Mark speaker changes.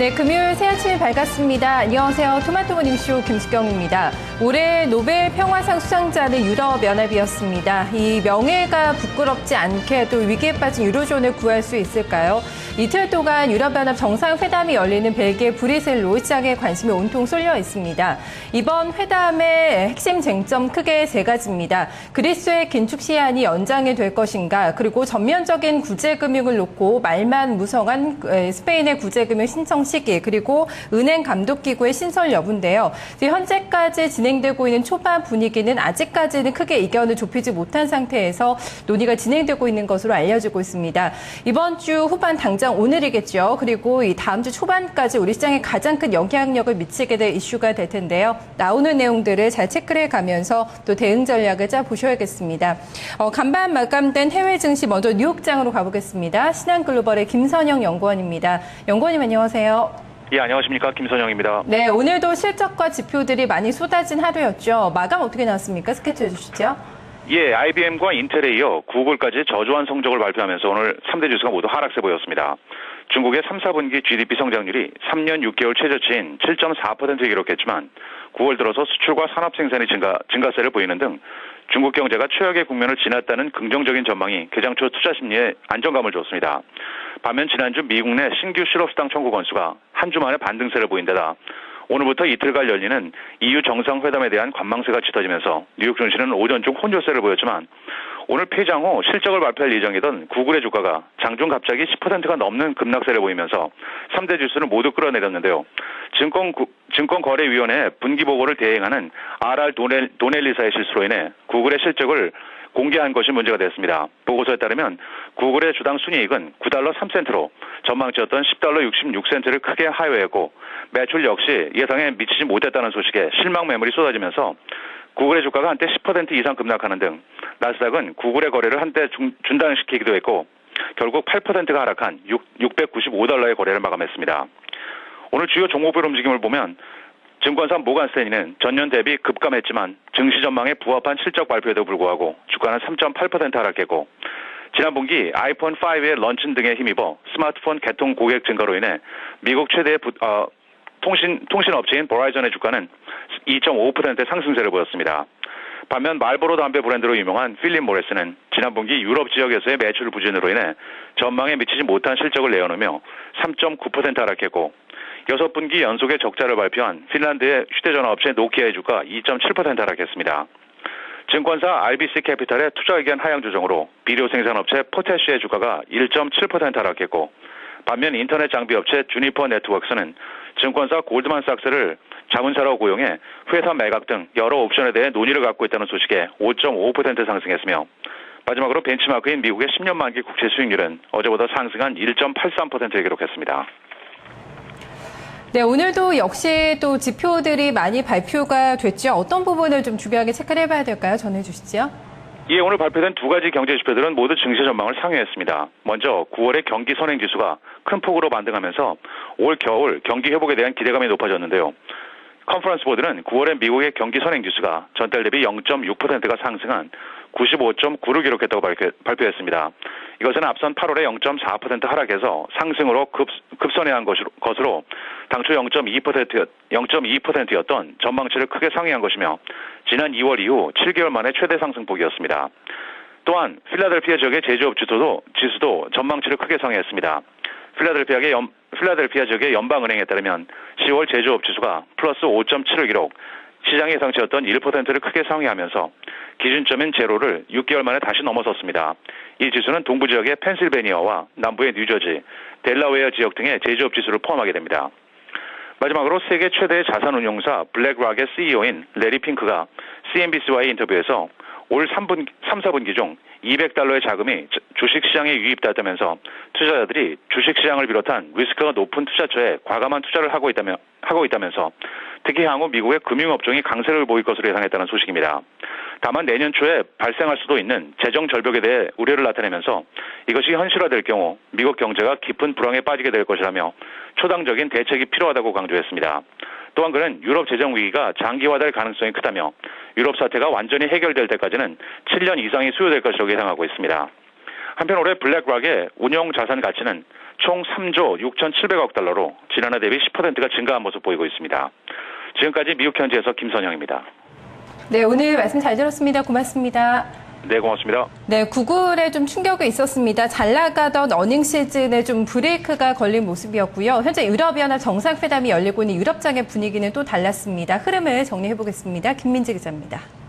Speaker 1: 네, 금요일 새 아침이 밝았습니다. 안녕하세요. 토마토 모닝쇼 김수경입니다. 올해 노벨 평화상 수상자는 유럽연합이었습니다. 이 명예가 부끄럽지 않게 또 위기에 빠진 유로존을 구할 수 있을까요? 이틀 동안 유럽연합 정상회담이 열리는 벨기에 브뤼셀로 시장에 관심이 온통 쏠려 있습니다. 이번 회담의 핵심 쟁점 크게 세 가지입니다. 그리스의 긴축 시한이 연장이 될 것인가, 그리고 전면적인 구제금융을 놓고 말만 무성한 스페인의 구제금융 신청 시기, 그리고 은행 감독기구의 신설 여부인데요. 현재까지 진행되고 있는 초반 분위기는 아직까지는 크게 이견을 좁히지 못한 상태에서 논의가 진행되고 있는 것으로 알려지고 있습니다. 이번 주 후반 당장 오늘이겠죠. 그리고 이 다음 주 초반까지 우리 시장에 가장 큰 영향력을 미치게 될 이슈가 될 텐데요. 나오는 내용들을 잘 체크를 해가면서 또 대응 전략을 짜보셔야겠습니다. 간밤 마감된 해외 증시 먼저 뉴욕장으로 가보겠습니다. 신한글로벌의 김선영 연구원입니다. 연구원님 안녕하세요.
Speaker 2: 예, 안녕하십니까. 김선영입니다.
Speaker 1: 네, 오늘도 실적과 지표들이 많이 쏟아진 하루였죠. 마감 어떻게 나왔습니까? 스케치 해주시죠.
Speaker 2: 예, IBM과 인텔에 이어 구글까지 저조한 성적을 발표하면서 오늘 3대 지수가 모두 하락세 보였습니다. 중국의 3, 4분기 GDP 성장률이 3년 6개월 최저치인 7.4%를 기록했지만 9월 들어서 수출과 산업 생산이 증가세를 보이는 등 중국 경제가 최악의 국면을 지났다는 긍정적인 전망이 개장 초 투자 심리에 안정감을 줬습니다. 반면 지난주 미국 내 신규 실업수당 청구 건수가 한 주 만에 반등세를 보인 데다 오늘부터 이틀간 열리는 EU 정상회담에 대한 관망세가 짙어지면서 뉴욕 증시는 오전 중 혼조세를 보였지만 오늘 폐장 후 실적을 발표할 예정이던 구글의 주가가 장중 갑자기 10%가 넘는 급락세를 보이면서 3대 지수를 모두 끌어내렸는데요. 증권거래위원회 분기보고를 대행하는 RR 도넬리사의 실수로 인해 구글의 실적을 공개한 것이 문제가 됐습니다. 보고서에 따르면 구글의 주당 순이익은 $9 3센트로 전망치였던 $10 66센트를 크게 하회했고 매출 역시 예상에 미치지 못했다는 소식에 실망 매물이 쏟아지면서 구글의 주가가 한때 10% 이상 급락하는 등 나스닥은 구글의 거래를 한때 중단시키기도 했고 결국 8%가 하락한 $695의 거래를 마감했습니다. 오늘 주요 종목별 움직임을 보면 증권사 모간스탠리는 전년 대비 급감했지만 증시 전망에 부합한 실적 발표에도 불구하고 주가는 3.8% 하락했고 지난 분기 아이폰 5의 런칭 등에 힘입어 스마트폰 개통 고객 증가로 인해 미국 최대의 통신업체인 버라이전의 주가는 2.5% 상승세를 보였습니다. 반면 말보로 담배 브랜드로 유명한 필립 모리스는 지난 분기 유럽 지역에서의 매출 부진으로 인해 전망에 미치지 못한 실적을 내어놓으며 3.9% 하락했고 6분기 연속의 적자를 발표한 핀란드의 휴대전화 업체 노키아의 주가 2.7% 하락했습니다. 증권사 RBC 캐피탈의 투자 의견 하향 조정으로 비료 생산업체 포테시의 주가가 1.7% 하락했고 반면 인터넷 장비 업체 주니퍼 네트워크스는 증권사 골드만삭스를 자문사로 고용해 회사 매각 등 여러 옵션에 대해 논의를 갖고 있다는 소식에 5.5% 상승했으며 마지막으로 벤치마크인 미국의 10년 만기 국채 수익률은 어제보다 상승한 1.83%를 기록했습니다.
Speaker 1: 네, 오늘도 역시 또 지표들이 많이 발표가 됐죠. 어떤 부분을 좀 중요하게 체크를 해봐야 될까요? 전해주시죠.
Speaker 2: 예, 오늘 발표된 두 가지 경제 지표들은 모두 증시 전망을 상회했습니다. 먼저 9월의 경기 선행지수가 큰 폭으로 반등하면서 올 겨울 경기 회복에 대한 기대감이 높아졌는데요. 컨퍼런스 보드는 9월의 미국의 경기 선행지수가 전달 대비 0.6%가 상승한 95.9를 기록했다고 발표했습니다. 이것은 앞선 8월에 0.4% 하락해서 상승으로 급선회한 것으로 당초 0.2%였던 전망치를 크게 상회한 것이며 지난 2월 이후 7개월 만에 최대 상승폭이었습니다. 또한 필라델피아 지역의 제조업 지수도 전망치를 크게 상회했습니다. 필라델피아 지역의 연방은행에 따르면 10월 제조업 지수가 플러스 5.7을 기록, 시장 예상치였던 1%를 크게 상회하면서 기준점인 제로를 6개월 만에 다시 넘어섰습니다. 이 지수는 동부 지역의 펜실베니아와 남부의 뉴저지, 델라웨어 지역 등의 제조업 지수를 포함하게 됩니다. 마지막으로 세계 최대의 자산운용사 블랙락의 CEO인 레리 핑크가 CNBC와의 인터뷰에서 올 3, 4분기 중 $200의 자금이 주식시장에 유입됐다면서 투자자들이 주식시장을 비롯한 리스크가 높은 투자처에 과감한 투자를 하고 있다면서 특히 향후 미국의 금융업종이 강세를 보일 것으로 예상했다는 소식입니다. 다만 내년 초에 발생할 수도 있는 재정 절벽에 대해 우려를 나타내면서 이것이 현실화될 경우 미국 경제가 깊은 불황에 빠지게 될 것이라며 초당적인 대책이 필요하다고 강조했습니다. 또한 그는 유럽 재정 위기가 장기화될 가능성이 크다며 유럽 사태가 완전히 해결될 때까지는 7년 이상이 소요될 것이라고 예상하고 있습니다. 한편 올해 블랙락의 운용 자산 가치는 총 3조 6,700억 달러로 지난해 대비 10%가 증가한 모습 보이고 있습니다. 지금까지 미국 현지에서 김선영입니다.
Speaker 1: 네, 오늘 말씀 잘 들었습니다. 고맙습니다.
Speaker 2: 네, 고맙습니다.
Speaker 1: 네, 구글에 좀 충격이 있었습니다. 잘 나가던 어닝 시즌에 좀 브레이크가 걸린 모습이었고요. 현재 유럽연합 정상회담이 열리고 있는 유럽장의 분위기는 또 달랐습니다. 흐름을 정리해 보겠습니다. 김민지 기자입니다.